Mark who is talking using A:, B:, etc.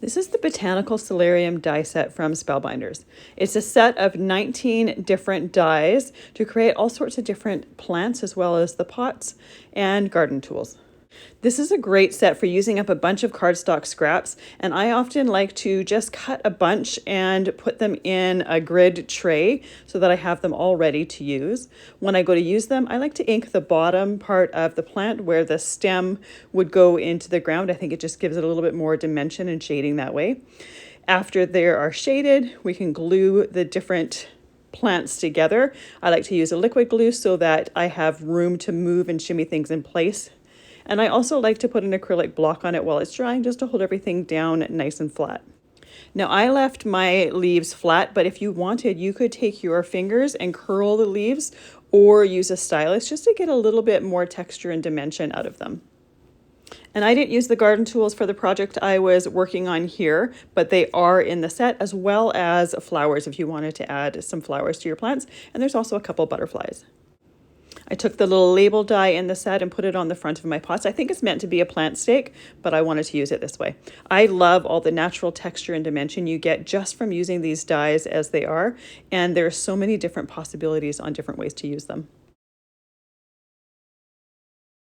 A: This is the Botanical Solarium die set from Spellbinders. It's a set of 19 different dies to create all sorts of different plants as well as the pots and garden tools. This is a great set for using up a bunch of cardstock scraps, and I often like to just cut a bunch and put them in a grid tray so that I have them all ready to use. When I go to use them, I like to ink the bottom part of the plant where the stem would go into the ground. I think it just gives it a little bit more dimension and shading that way. After they are shaded, we can glue the different plants together. I like to use a liquid glue so that I have room to move and shimmy things in place. And I also like to put an acrylic block on it while it's drying just to hold everything down nice and flat. Now I left my leaves flat, but if you wanted, you could take your fingers and curl the leaves or use a stylus just to get a little bit more texture and dimension out of them. And I didn't use the garden tools for the project I was working on here, but they are in the set, as well as flowers if you wanted to add some flowers to your plants. And there's also a couple butterflies. I took the little label die in the set and put it on the front of my pots. I think it's meant to be a plant stake, but I wanted to use it this way. I love all the natural texture and dimension you get just from using these dies as they are, and there's so many different possibilities on different ways to use them.